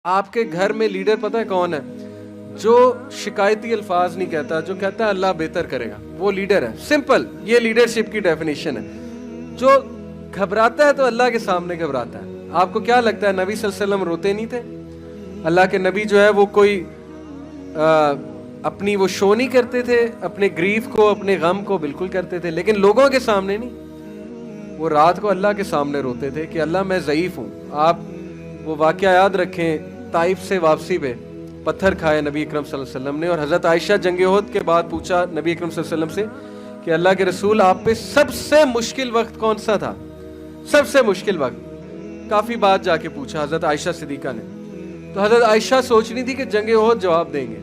آپ کے گھر میں لیڈر پتہ ہے کون ہے؟ جو شکایتی الفاظ نہیں کہتا، جو کہتا ہے اللہ بہتر کرے گا، وہ لیڈر ہے. سمپل، یہ لیڈرشپ کی ڈیفینیشن ہے. جو گھبراتا ہے تو اللہ کے سامنے گھبراتا ہے. آپ کو کیا لگتا ہے نبی صلی اللہ علیہ وسلم روتے نہیں تھے؟ اللہ کے نبی جو ہے وہ کوئی اپنی وہ شو نہیں کرتے تھے، اپنے گریف کو، اپنے غم کو بالکل کرتے تھے، لیکن لوگوں کے سامنے نہیں. وہ رات کو اللہ کے سامنے روتے تھے کہ اللہ میں ضعیف ہوں. آپ وہ واقعہ یاد رکھیں، طائف سے واپسی پہ پتھر کھائے نبی اکرم صلی اللہ علیہ وسلم نے، اور حضرت عائشہ جنگ احد کے بعد پوچھا نبی اکرم صلی اللہ علیہ وسلم سے کہ اللہ کے رسول آپ پہ سب سے مشکل وقت کون سا تھا؟ سب سے مشکل وقت. کافی بات جا کے پوچھا حضرت عائشہ صدیقہ نے. تو حضرت عائشہ سوچ رہی تھی کہ جنگ احد جواب دیں گے،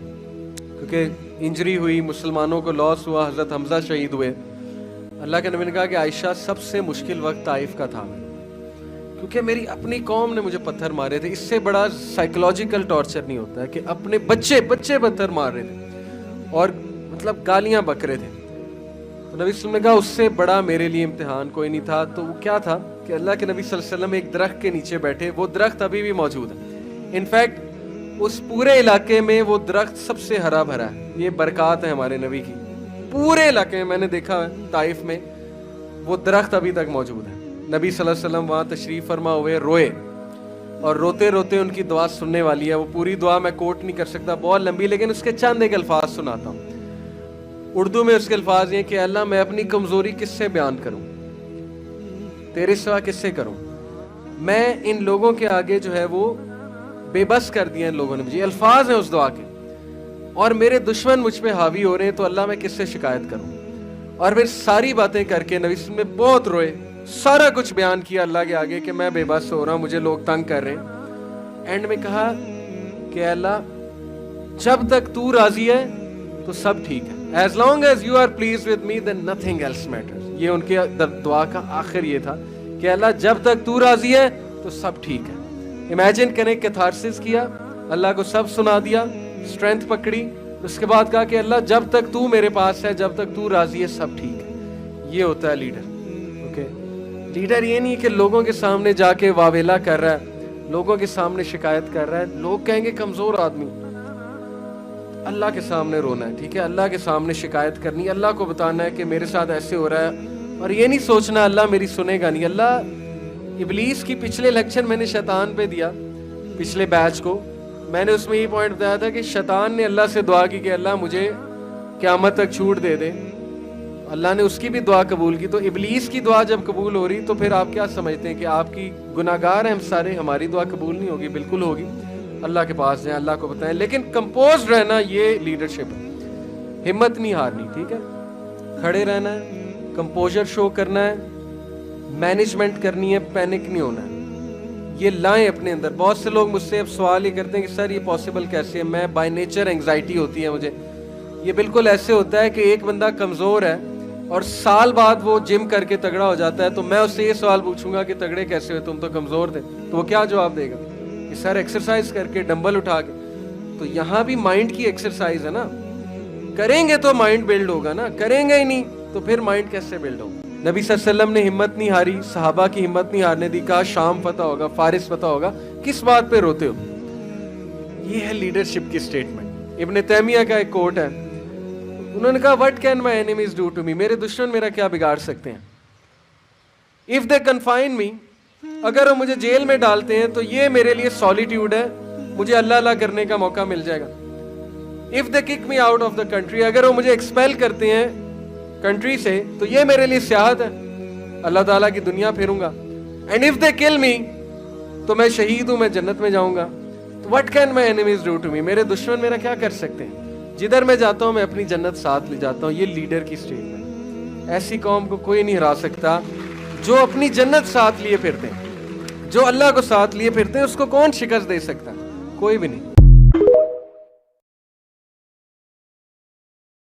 کیونکہ انجری ہوئی، مسلمانوں کو لاس ہوا، حضرت حمزہ شہید ہوئے. اللہ کے نبی نے کہا کہ عائشہ سب سے مشکل وقت طائف کا تھا، کیونکہ میری اپنی قوم نے مجھے پتھر مارے تھے. اس سے بڑا سائیکولوجیکل ٹارچر نہیں ہوتا ہے کہ اپنے بچے پتھر مار رہے تھے اور مطلب گالیاں بک رہے تھے. تو نبی صلی اللہ علیہ وسلم نے کہا اس سے بڑا میرے لیے امتحان کوئی نہیں تھا. تو وہ کیا تھا کہ اللہ کے نبی صلی اللہ علیہ وسلم ایک درخت کے نیچے بیٹھے. وہ درخت ابھی بھی موجود ہے. انفیکٹ اس پورے علاقے میں وہ درخت سب سے ہرا بھرا ہے. یہ برکات ہے ہمارے نبی کی. پورے علاقے میں میں نے دیکھا ہے طائف میں وہ درخت ابھی تک موجود ہے. نبی صلی اللہ علیہ وسلم وہاں تشریف فرما ہوئے، روئے، اور روتے روتے ان کی دعا سننے والی ہے. وہ پوری دعا میں کوٹ نہیں کر سکتا، بہت لمبی، لیکن اس کے چند ایک الفاظ سناتا ہوں. اردو میں اس کے الفاظ یہ کہ اللہ میں اپنی کمزوری کس سے بیان کروں، تیرے سوا کس سے کروں. میں ان لوگوں کے آگے جو ہے وہ بے بس کر دیا ان لوگوں نے مجھے. الفاظ ہیں اس دعا کے، اور میرے دشمن مجھ پہ حاوی ہو رہے ہیں، تو اللہ میں کس سے شکایت کروں. اور پھر ساری باتیں کر کے نبی صلی اللہ علیہ وسلم بہت روئے، سارا کچھ بیان کیا اللہ کے آگے کہ میں بے بس ہو رہا ہوں، مجھے لوگ تنگ کر رہے ہیں. اینڈ میں کہا کہ اللہ جب تک تو راضی ہے تو سب ٹھیک ہے. As long as you are pleased with me then nothing else matters. یہ ان کے دعا کا آخر یہ تھا کہ اللہ جب تک تو راضی ہے تو سب ٹھیک ہے. امیجن کریں کیتھارسس کیا، اللہ کو سب سنا دیا، اسٹرینتھ پکڑی، اس کے بعد کہا کہ اللہ جب تک تو میرے پاس ہے، جب تک تو راضی ہے، سب ٹھیک ہے. یہ ہوتا ہے لیڈر. اوکے، لیڈر یہ نہیں کہ لوگوں کے سامنے جا کے واویلا کر رہا ہے، لوگوں کے سامنے شکایت کر رہا ہے. لوگ کہیں گے کمزور آدمی. اللہ کے سامنے رونا ہے، ٹھیک ہے، اللہ کے سامنے شکایت کرنی، اللہ کو بتانا ہے کہ میرے ساتھ ایسے ہو رہا ہے. اور یہ نہیں سوچنا اللہ میری سنے گا نہیں. اللہ ابلیس کی پچھلے لیکچر میں نے شیطان پہ دیا، پچھلے بیچ کو میں نے اس میں یہ پوائنٹ بتایا تھا کہ شیطان نے اللہ سے دعا کی کہ اللہ مجھے قیامت تک چھوٹ دے دے. اللہ نے اس کی بھی دعا قبول کی. تو ابلیس کی دعا جب قبول ہو رہی تو پھر آپ کیا سمجھتے ہیں کہ آپ کی گناہگار ہیں ہم سارے، ہماری دعا قبول نہیں ہوگی؟ بالکل ہوگی. اللہ کے پاس جائیں، اللہ کو بتائیں، لیکن کمپوزڈ رہنا یہ لیڈرشپ ہے. ہمت نہیں ہارنی، ٹھیک ہے، کھڑے رہنا ہے، کمپوزر شو کرنا ہے، مینجمنٹ کرنی ہے، پینک نہیں ہونا ہے. یہ لائیں اپنے اندر. بہت سے لوگ مجھ سے اب سوال یہ کرتے ہیں کہ سر یہ پاسبل کیسے ہے؟ میں بائی نیچر انگزائٹی ہوتی ہے مجھے. یہ بالکل ایسے ہوتا ہے کہ ایک بندہ کمزور ہے اور سال بعد وہ جم کر کے تگڑا ہو جاتا ہے، تو میں اس سے یہ سوال پوچھوں گا کہ تگڑے کیسے ہوئے، تم تو کمزور تھے، تو وہ کیا جواب دے گا کہ سر ایکسرسائز کر کے، ڈمبل اٹھا کے. تو یہاں بھی مائنڈ کی ایکسرسائز ہے نا. کریں گے تو مائنڈ بلڈ ہوگا نا، کریں گے ہی نہیں تو پھر مائنڈ کیسے بلڈ ہوگا؟ نبی صلی اللہ علیہ وسلم نے ہمت نہیں ہاری، صحابہ کی ہمت نہیں ہارنے دی. کہا شام فتح ہوگا، فارس فتح ہوگا، کس بات پہ روتے ہو؟ یہ ہے لیڈرشپ کی سٹیٹمنٹ. ابن تیمیہ کا ایک کوٹ ہے، انہوں نے کہا what can my enemies do to me, میرے دشمن میرا کیا بگاڑ سکتے ہیں؟ اف دے کنفائن می، اگر وہ مجھے جیل میں ڈالتے ہیں تو یہ میرے لیے سولیٹیوڈ ہے، مجھے اللہ اللہ کرنے کا موقع مل جائے گا. If they kick me out of the country, اگر وہ مجھے ایکسپیل کرتے ہیں کنٹری سے تو یہ میرے لیے سیاحت ہے، اللہ تعالیٰ کی دنیا پھروں گا. اینڈ اف دے کل می، تو میں شہید ہوں، میں جنت میں جاؤں گا. What can my enemies do to me, میرے دشمن میرا کیا کر سکتے ہیں؟ جدھر میں جاتا ہوں میں اپنی جنت ساتھ لے جاتا ہوں. یہ لیڈر کی اسٹیٹمنٹ. ایسی قوم کو کوئی نہیں ہرا سکتا جو اپنی جنت ساتھ لیے پھرتے ہیں. جو اللہ کو ساتھ لیے پھرتے ہیں اس کو کون شکست دے سکتا؟ کوئی بھی نہیں.